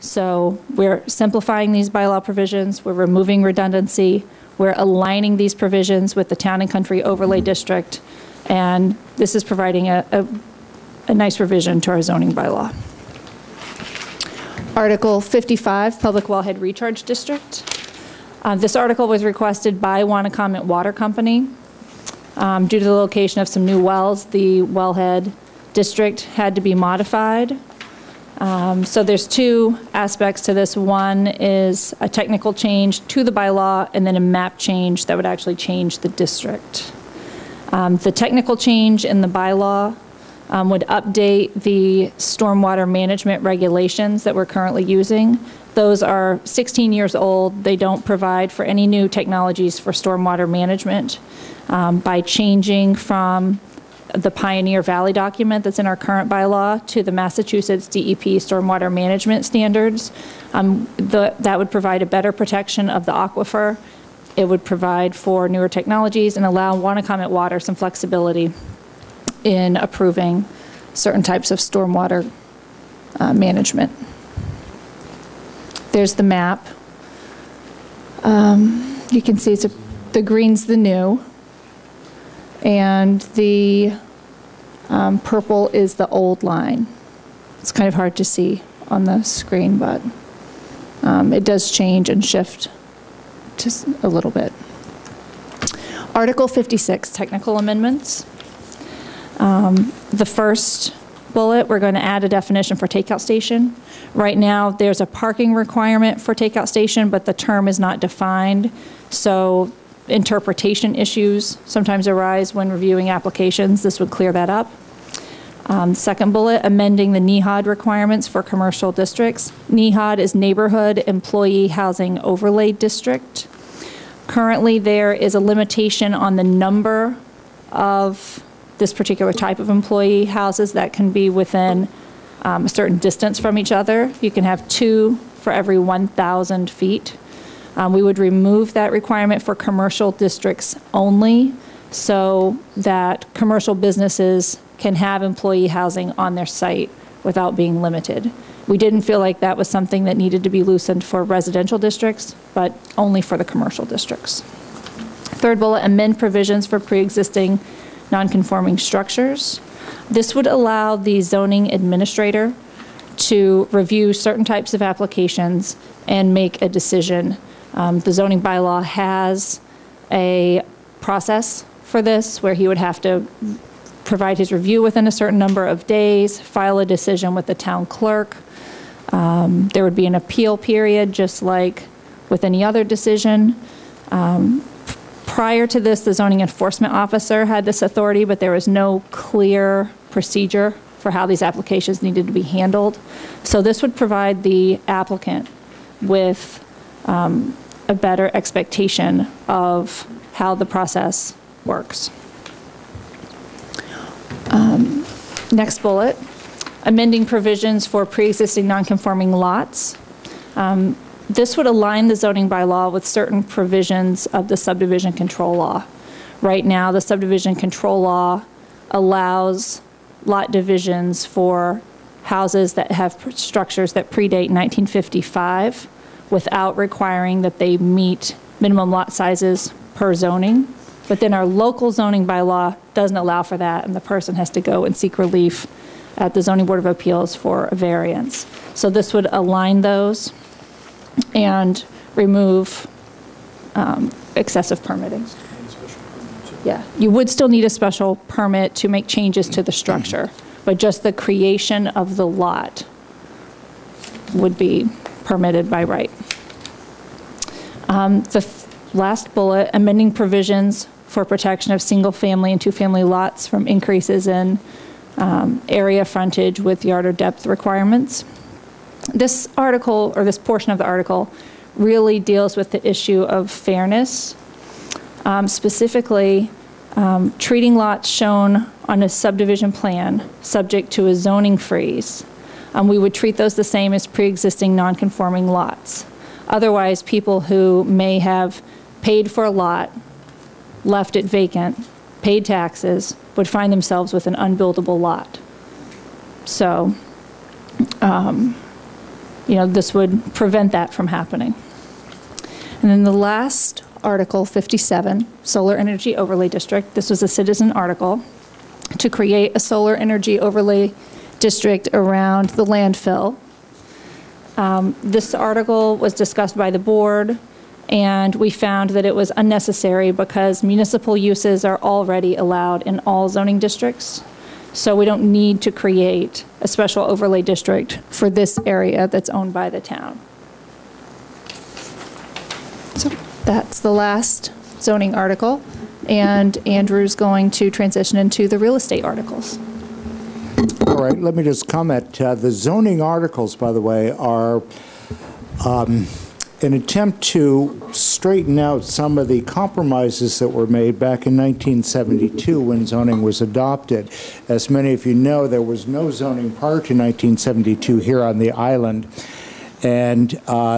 So we're simplifying these bylaw provisions, we're removing redundancy, we're aligning these provisions with the Town and Country Overlay District, and this is providing a nice revision to our zoning bylaw. Article 55, Public Wellhead Recharge District. This article was requested by Untitled Water Company. Due to the location of some new wells, the Wellhead district had to be modified. So there's two aspects to this. One is a technical change to the bylaw, and then a map change that would actually change the district. The technical change in the bylaw would update the stormwater management regulations that we're currently using. Those are 16 years old. They don't provide for any new technologies for stormwater management. By changing from the Pioneer Valley document that's in our current bylaw to the Massachusetts DEP stormwater management standards, that would provide a better protection of the aquifer. It would provide for newer technologies and allow Wannacomet Water some flexibility in approving certain types of stormwater management. There's the map. You can see the green's the new, and the purple is the old line. It's kind of hard to see on the screen, but it does change and shift just a little bit. Article 56, technical amendments. The first bullet, we're going to add a definition for takeout station. Right now, there's a parking requirement for takeout station, but the term is not defined. So interpretation issues sometimes arise when reviewing applications. This would clear that up. Second bullet, amending the NEHOD requirements for commercial districts. NEHOD is Neighborhood Employee Housing Overlay District. Currently, there is a limitation on the number of this particular type of employee houses that can be within a certain distance from each other. You can have 2 for every 1,000 feet. We would remove that requirement for commercial districts only, so that commercial businesses can have employee housing on their site without being limited. We didn't feel like that was something that needed to be loosened for residential districts, but only for the commercial districts. Third bullet, amend provisions for pre-existing non-conforming structures. This would allow the zoning administrator to review certain types of applications and make a decision. The zoning bylaw has a process for this where he would have to provide his review within a certain number of days, file a decision with the town clerk. There would be an appeal period, just like with any other decision. Prior to this, the zoning enforcement officer had this authority, but there was no clear procedure for how these applications needed to be handled. So this would provide the applicant with a better expectation of how the process works. Next bullet, amending provisions for pre-existing non-conforming lots. This would align the zoning bylaw with certain provisions of the subdivision control law. Right now, the subdivision control law allows lot divisions for houses that have structures that predate 1955 without requiring that they meet minimum lot sizes per zoning. But then our local zoning bylaw doesn't allow for that, and the person has to go and seek relief at the Zoning Board of Appeals for a variance. So this would align those and remove excessive permitting. Yeah, you would still need a special permit to make changes to the structure, but just the creation of the lot would be permitted by right. The last bullet, amending provisions for protection of single-family and two-family lots from increases in area frontage with yard or depth requirements. This article, or this portion of the article, really deals with the issue of fairness. Specifically, treating lots shown on a subdivision plan subject to a zoning freeze. We would treat those the same as pre-existing non-conforming lots. Otherwise, people who may have paid for a lot, left it vacant, paid taxes, would find themselves with an unbuildable lot. So this would prevent that from happening. And then the last article, 57, Solar Energy Overlay District. This was a citizen article to create a solar energy overlay district around the landfill. This article was discussed by the board, and we found that it was unnecessary because municipal uses are already allowed in all zoning districts. So we don't need to create a special overlay district for this area that's owned by the town. So that's the last zoning article, and Andrew's going to transition into the real estate articles. All right, let me just comment. The zoning articles, by the way, are an attempt to straighten out some of the compromises that were made back in 1972 when zoning was adopted. As many of you know, there was no zoning prior to 1972 here on the island. And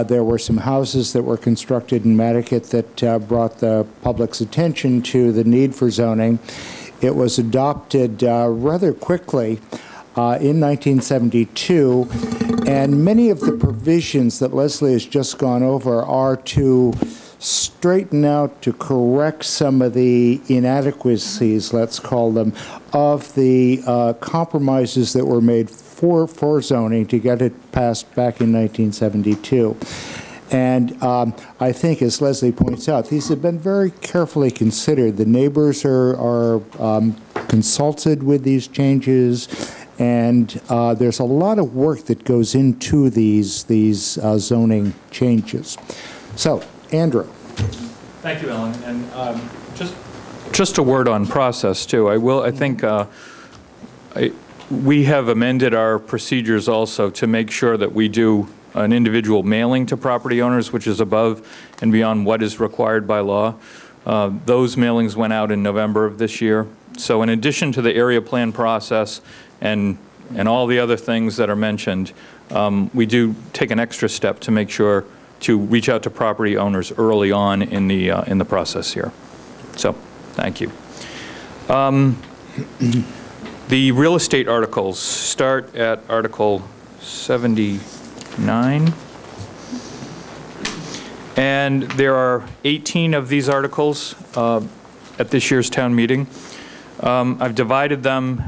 there were some houses that were constructed in Matticat that brought the public's attention to the need for zoning. It was adopted rather quickly in 1972, and many of the provisions that Leslie has just gone over are to straighten out, to correct some of the inadequacies, let's call them, of the compromises that were made for zoning to get it passed back in 1972. And I think, as Leslie points out, these have been very carefully considered. The neighbors are consulted with these changes, and there's a lot of work that goes into these zoning changes. So, Andrew. Thank you, Ellen. And just a word on process too. I think we have amended our procedures also to make sure that we do an individual mailing to property owners, which is above and beyond what is required by law. Those mailings went out in November of this year. So in addition to the area plan process and all the other things that are mentioned, we do take an extra step to make sure to reach out to property owners early on in the process here. So, thank you. The real estate articles start at Article 79. And there are 18 of these articles at this year's town meeting. I've divided them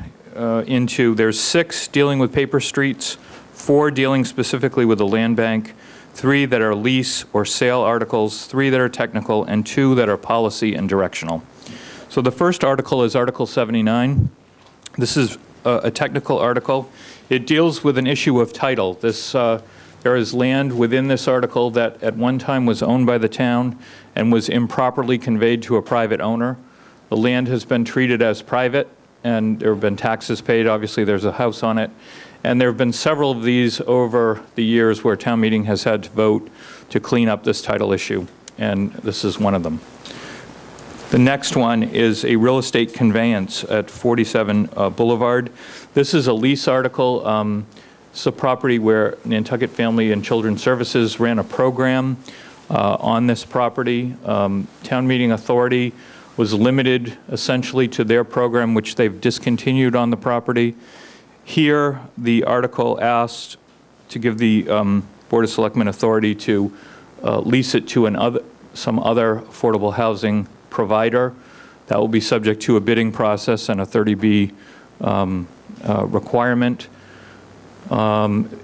into, there's 6 dealing with paper streets, 4 dealing specifically with the land bank, 3 that are lease or sale articles, 3 that are technical, and 2 that are policy and directional. So the first article is Article 79. This is a technical article. It deals with an issue of title. There is land within this article that at one time was owned by the town and was improperly conveyed to a private owner. The land has been treated as private, and there have been taxes paid. Obviously, there's a house on it. And there have been several of these over the years where town meeting has had to vote to clean up this title issue, and this is one of them. The next one is a real estate conveyance at 47 Boulevard. This is a lease article. It's a property where Nantucket Family and Children's Services ran a program on this property. Town meeting authority was limited essentially to their program, which they've discontinued on the property. Here, the article asked to give the Board of Selectmen authority to lease it to some other affordable housing provider. That will be subject to a bidding process and a 30B requirement.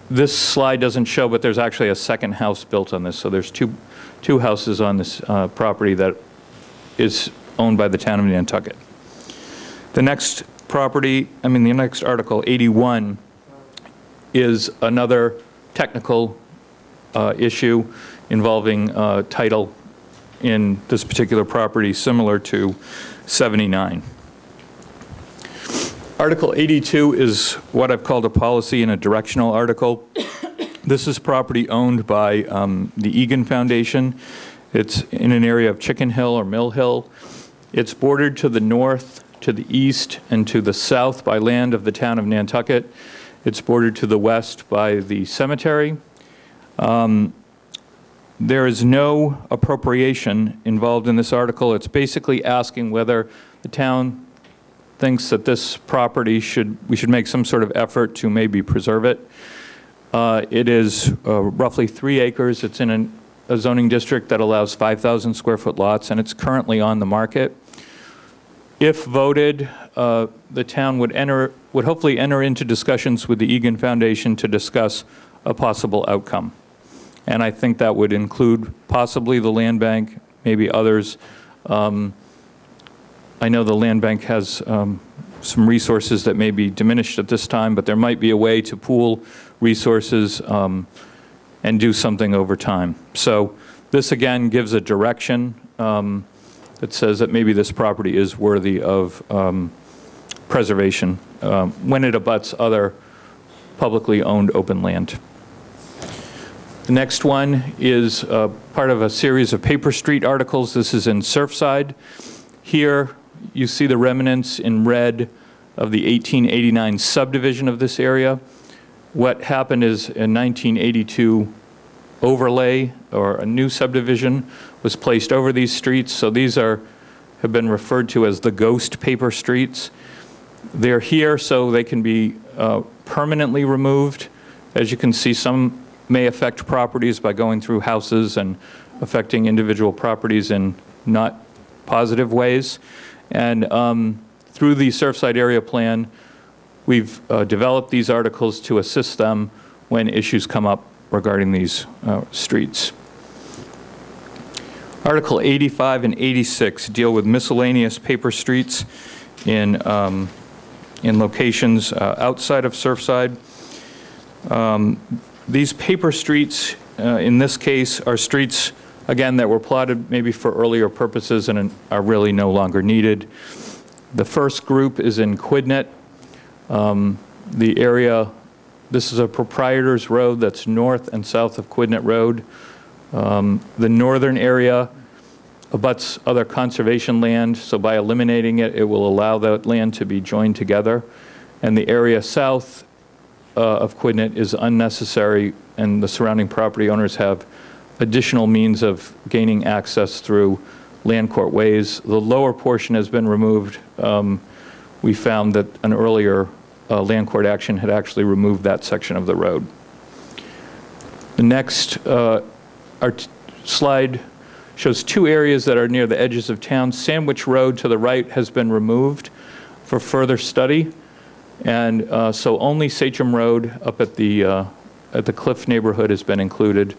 This slide doesn't show, but there's actually a second house built on this. So there's two houses on this property that is owned by the town of Nantucket. The next the next article, 81, is another technical issue involving title in this particular property, similar to 79. Article 82 is what I've called a policy and a directional article. This is property owned by the Egan Foundation. It's in an area of Chicken Hill or Mill Hill. It's bordered to the north, to the east, and to the south by land of the town of Nantucket. It's bordered to the west by the cemetery. There is no appropriation involved in this article. It's basically asking whether the town thinks that this property we should make some sort of effort to maybe preserve it. It is roughly 3 acres. It's in a zoning district that allows 5,000 square foot lots, and it's currently on the market. If voted, the town would hopefully enter into discussions with the Egan Foundation to discuss a possible outcome. And I think that would include possibly the land bank, maybe others. I know the land bank has some resources that may be diminished at this time, but there might be a way to pool resources and do something over time. So this again gives a direction that says that maybe this property is worthy of preservation when it abuts other publicly owned open land. The next one is part of a series of paper street articles. This is in Surfside. Here you see the remnants in red of the 1889 subdivision of this area. What happened is a 1982 overlay or a new subdivision was placed over these streets. So these have been referred to as the ghost paper streets. They're here so they can be permanently removed. As you can see, some may affect properties by going through houses and affecting individual properties in not positive ways. And through the Surfside Area Plan, we've developed these articles to assist them when issues come up regarding these streets. Article 85 and 86 deal with miscellaneous paper streets in locations outside of Surfside. These paper streets, in this case, are streets, again, that were plotted maybe for earlier purposes and are really no longer needed. The first group is in Quidnet. The area, this is a proprietor's road that's north and south of Quidnet Road. The northern area abuts other conservation land, so by eliminating it, it will allow that land to be joined together. And the area south of Quidnet is unnecessary, and the surrounding property owners have additional means of gaining access through land court ways. The lower portion has been removed. We found that an earlier land court action had actually removed that section of the road. The next slide shows 2 areas that are near the edges of town. Sandwich Road to the right has been removed for further study. And so only Sachem Road up at the Cliff neighborhood has been included.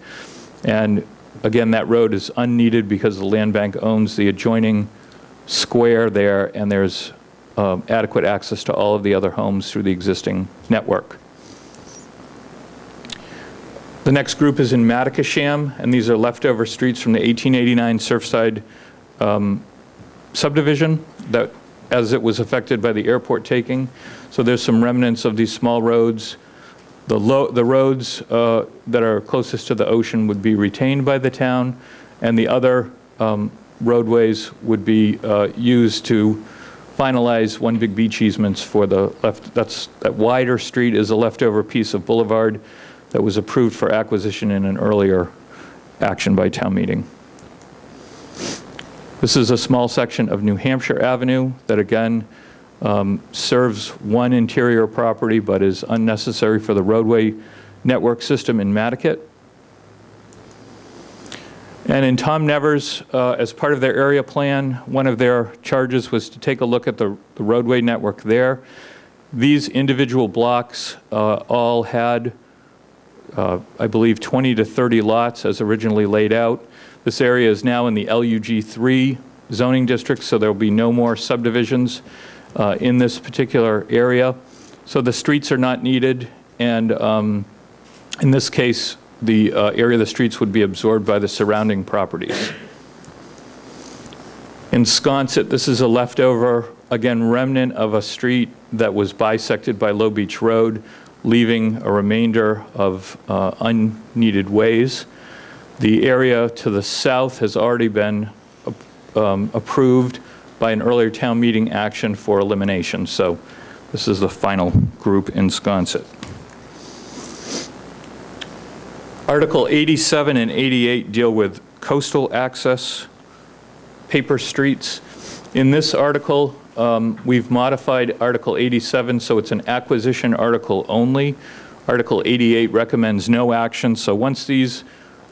And again, that road is unneeded because the land bank owns the adjoining square there, and there's adequate access to all of the other homes through the existing network. The next group is in Matacasham, and these are leftover streets from the 1889 Surfside subdivision that, as it was affected by the airport taking. So there's some remnants of these small roads. The roads that are closest to the ocean would be retained by the town, and the other roadways would be used to finalize one big beach easements for the left. That wider street is a leftover piece of boulevard that was approved for acquisition in an earlier action by town meeting. This is a small section of New Hampshire Avenue that again serves one interior property but is unnecessary for the roadway network system in Matticat. And in Tom Nevers, as part of their area plan, one of their charges was to take a look at the roadway network there. These individual blocks all had, I believe, 20 to 30 lots as originally laid out. This area is now in the LUG3 zoning district, so there will be no more subdivisions in this particular area. So the streets are not needed, and in this case, the area of the streets would be absorbed by the surrounding properties. In Sconset, this is a leftover, again, remnant of a street that was bisected by Low Beach Road, leaving a remainder of unneeded ways. The area to the south has already been approved by an earlier town meeting action for elimination. So this is the final group in Sconset. Article 87 and 88 deal with coastal access paper streets. In this article, we've modified Article 87 so it's an acquisition article only. Article 88 recommends no action, so once these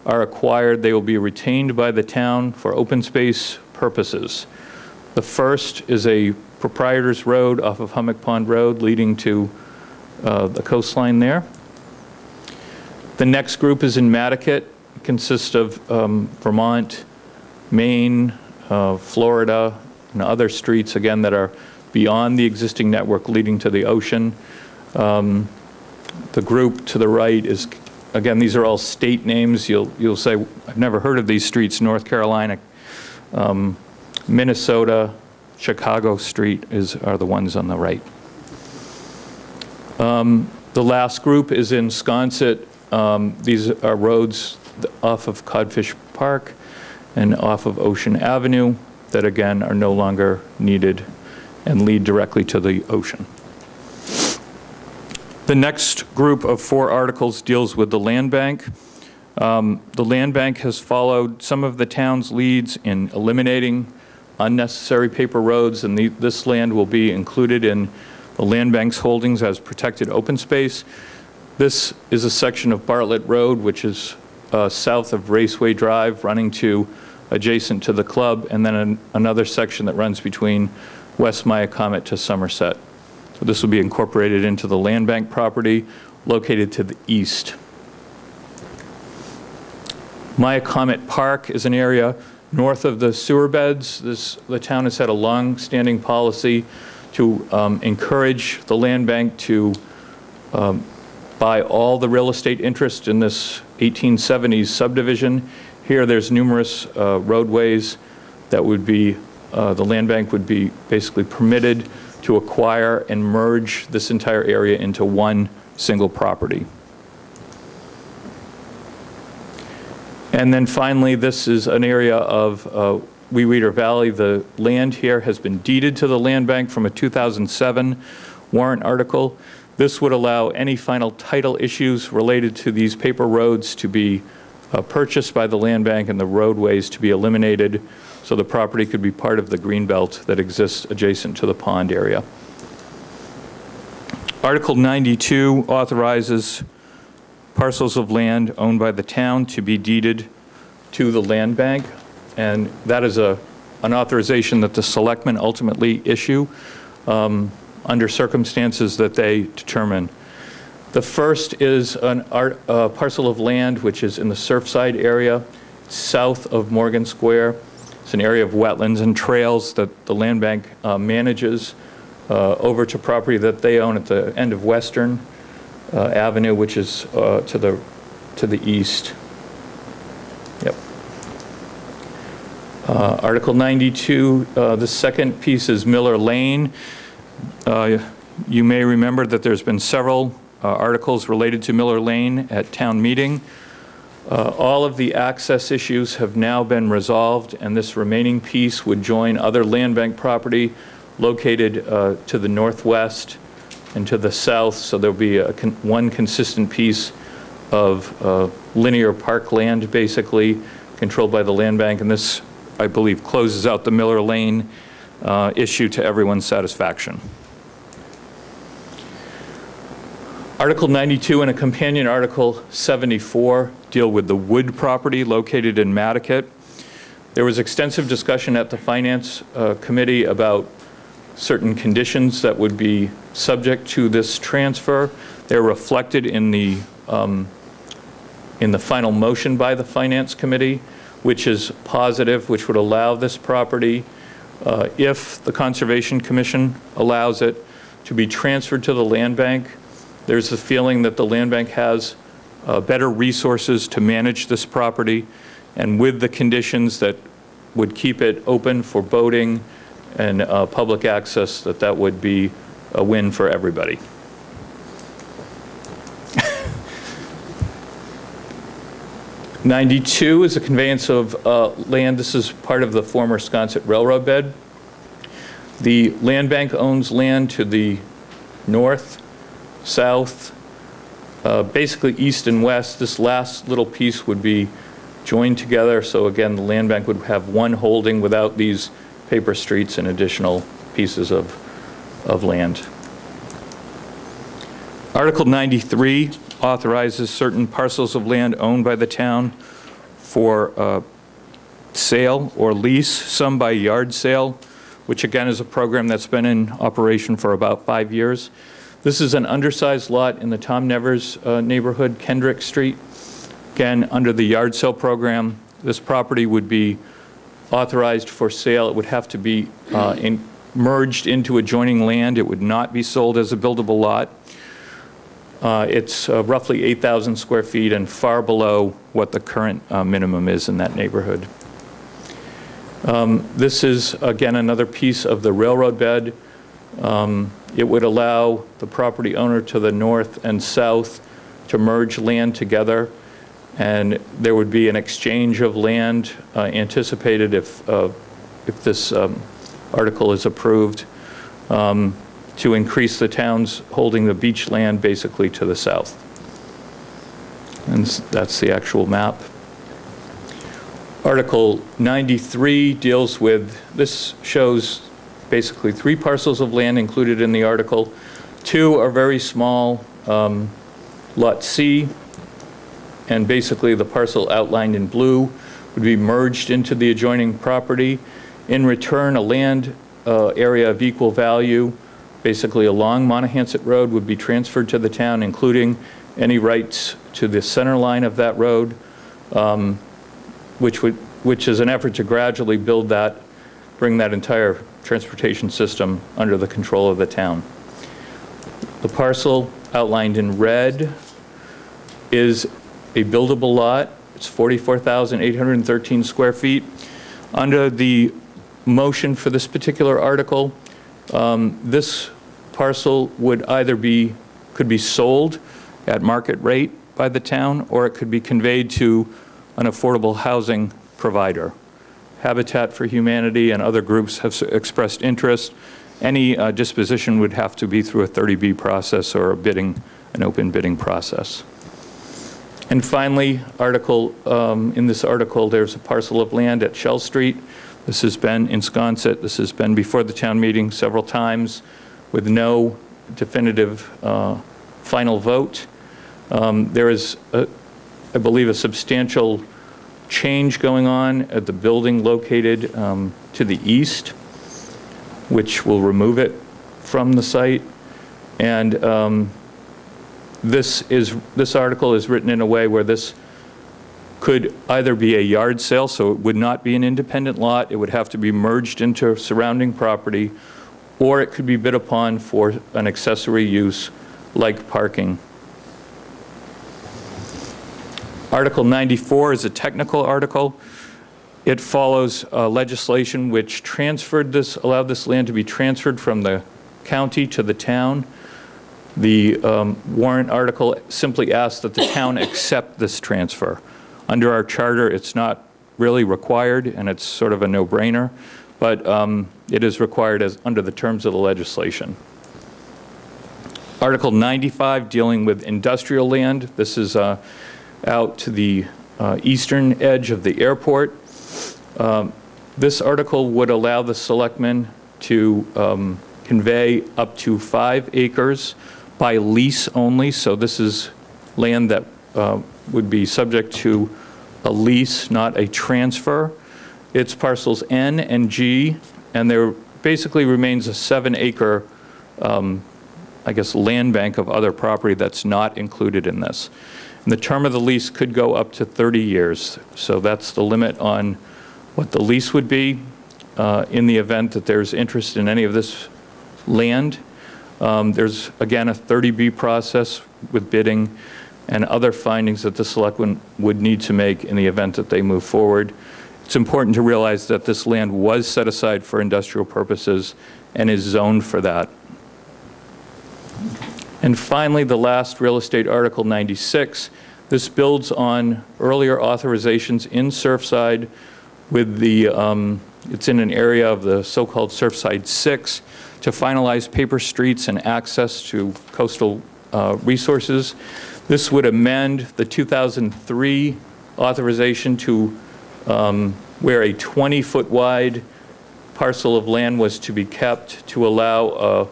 are acquired, they will be retained by the town for open space purposes. The first is a proprietor's road off of Hummock Pond Road leading to the coastline there. The next group is in Matticat. It consists of Vermont, Maine, Florida, and other streets, again, that are beyond the existing network leading to the ocean. The group to the right is, again, these are all state names. You'll say, I've never heard of these streets. North Carolina, Minnesota, Chicago Street are the ones on the right. The last group is in Sconset. These are roads off of Codfish Park and off of Ocean Avenue that, again, are no longer needed and lead directly to the ocean. The next group of 4 articles deals with the land bank. The land bank has followed some of the town's leads in eliminating unnecessary paper roads, and this land will be included in the land bank's holdings as protected open space. This is a section of Bartlett Road, which is south of Raceway Drive, running to adjacent to the club, and then another section that runs between West Myacomet to Somerset. So this will be incorporated into the land bank property located to the east. Myacomet Park is an area north of the sewer beds. The town has had a long-standing policy to encourage the land bank to buy all the real estate interest in this 1870s subdivision. Here there's numerous roadways that would be, the land bank would be basically permitted to acquire and merge this entire area into one single property. And then finally, this is an area of Weeweeder Valley. The land here has been deeded to the land bank from a 2007 warrant article. This would allow any final title issues related to these paper roads to be purchased by the land bank and the roadways to be eliminated, so the property could be part of the green belt that exists adjacent to the pond area. Article 92 authorizes parcels of land owned by the town to be deeded to the land bank, and that is an authorization that the selectmen ultimately issue under circumstances that they determine. The first is a parcel of land which is in the Surfside area, south of Morgan Square. It's an area of wetlands and trails that the land bank manages over to property that they own at the end of Western Avenue, which is to the east. Yep. Article 92, the second piece is Miller Lane. You may remember that there's been several articles related to Miller Lane at town meeting. All of the access issues have now been resolved, and this remaining piece would join other land bank property located to the northwest and to the south, so there'll be one consistent piece of linear park land, basically, controlled by the land bank, and this, I believe, closes out the Miller Lane issue to everyone's satisfaction. Article 92 and a companion Article 74 deal with the wood property located in Matticat. There was extensive discussion at the Finance Committee about certain conditions that would be subject to this transfer. They're reflected in the final motion by the Finance Committee, which is positive, which would allow this property, if the Conservation Commission allows it, to be transferred to the land bank. There's a feeling that the land bank has better resources to manage this property, and with the conditions that would keep it open for boating and public access, that would be a win for everybody. '92 is a conveyance of land. This is part of the former Sconset Railroad bed. The land bank owns land to the north, south, basically east and west. This last little piece would be joined together, so again, the land bank would have one holding without these paper streets and additional pieces of land. Article 93 authorizes certain parcels of land owned by the town for sale or lease, some by yard sale, which again is a program that's been in operation for about 5 years. This is an undersized lot in the Tom Nevers neighborhood, Kendrick Street. Again, under the yard sale program, this property would be authorized for sale. It would have to be merged into adjoining land. It would not be sold as a buildable lot. It's roughly 8,000 square feet and far below what the current minimum is in that neighborhood. This is, again, another piece of the railroad bed. It would allow the property owner to the north and south to merge land together, and there would be an exchange of land anticipated if this article is approved, to increase the town's holding the beach land basically to the south. And that's the actual map. Article 93 deals with, this shows basically 3 parcels of land included in the article. 2 are very small, Lot C, and basically the parcel outlined in blue would be merged into the adjoining property. In return, a land area of equal value, basically along Monahanset Road, would be transferred to the town, including any rights to the center line of that road, which is an effort to gradually build that, bring that entire transportation system under the control of the town. The parcel outlined in red is a buildable lot. It's 44,813 square feet. Under the motion for this particular article, this parcel would either could be sold at market rate by the town, or it could be conveyed to an affordable housing provider. Habitat for Humanity and other groups have expressed interest. Any disposition would have to be through a 30B process or an open bidding process. And finally, in this article, there's a parcel of land at Shell Street. This has been in Sconset. This has been before the town meeting several times with no definitive final vote. There is, I believe, a substantial change going on at the building located to the east, which will remove it from the site. And this article is written in a way where this could either be a yard sale, so it would not be an independent lot, it would have to be merged into surrounding property, or it could be bid upon for an accessory use like parking. Article 94 is a technical article. It follows legislation which allowed this land to be transferred from the county to the town. The warrant article simply asks that the town accept this transfer. Under our charter, it's not really required, and it's sort of a no-brainer, but it is required under the terms of the legislation. Article 95, dealing with industrial land. This is out to the eastern edge of the airport. This article would allow the selectmen to convey up to 5 acres by lease only. So this is land that would be subject to a lease, not a transfer. It's parcels N and G, and there basically remains a 7-acre, I guess, land bank of other property that's not included in this. And the term of the lease could go up to 30 years. So that's the limit on what the lease would be in the event that there's interest in any of this land. There's, again, a 30B process with bidding and other findings that the selectmen would need to make in the event that they move forward. It's important to realize that this land was set aside for industrial purposes and is zoned for that. And finally, the last real estate article, 96. This builds on earlier authorizations in Surfside with the, it's in an area of the so-called Surfside 6 to finalize paper streets and access to coastal resources. This would amend the 2003 authorization to where a 20-foot wide parcel of land was to be kept to allow a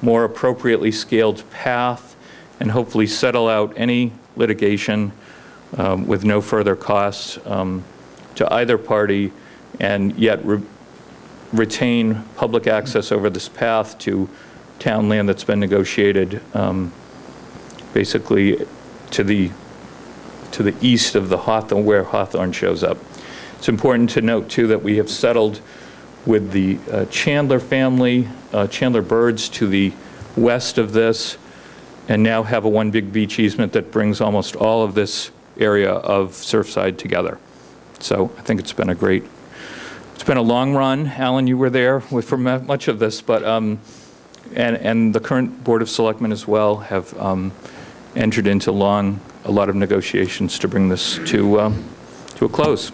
more appropriately scaled path and hopefully settle out any litigation with no further costs to either party, and yet retain public access over this path to town land that's been negotiated basically to the east of the Hawthorne, where Hawthorne shows up. It's important to note, too, that we have settled with the Chandler family, Chandler Birds, to the west of this, and now have a one big beach easement that brings almost all of this area of Surfside together. So I think it's been a long run. Alan, you were there for much of this, but and the current Board of Selectmen as well have entered into a lot of negotiations to bring this to a close.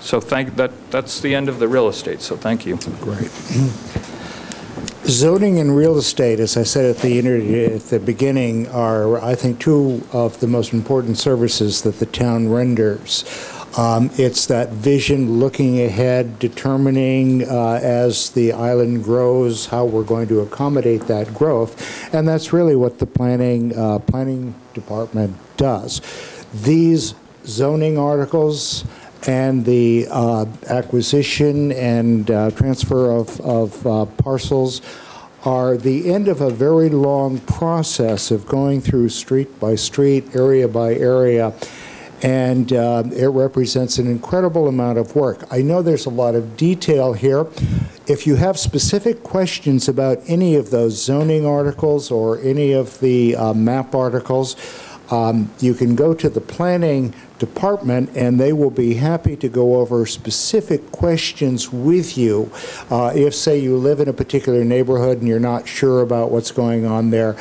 So that's the end of the real estate, so thank you. Great. Zoning and real estate, as I said at the beginning, are, I think, two of the most important services that the town renders. It's that vision, looking ahead, determining as the island grows how we're going to accommodate that growth, and that's really what the planning department does. These zoning articles and the acquisition and transfer of parcels are the end of a very long process of going through street by street, area by area, and it represents an incredible amount of work. I know there's a lot of detail here. If you have specific questions about any of those zoning articles or any of the map articles, you can go to the planning department and they will be happy to go over specific questions with you. If, say, you live in a particular neighborhood and you're not sure about what's going on there,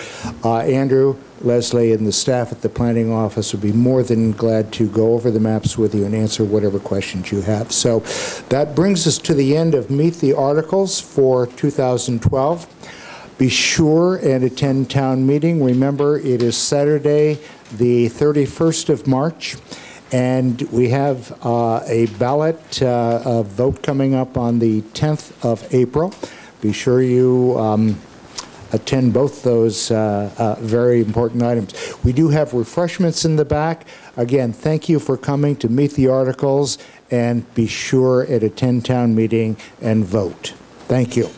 Andrew, Leslie, and the staff at the planning office would be more than glad to go over the maps with you and answer whatever questions you have. So that brings us to the end of Meet the Articles for 2012. Be sure and attend town meeting. Remember, it is Saturday, the 31st of March, and we have a ballot vote coming up on the 10th of April. Be sure you attend both those very important items. We do have refreshments in the back. Again, thank you for coming to Meet the Articles, and be sure and attend town meeting and vote. Thank you.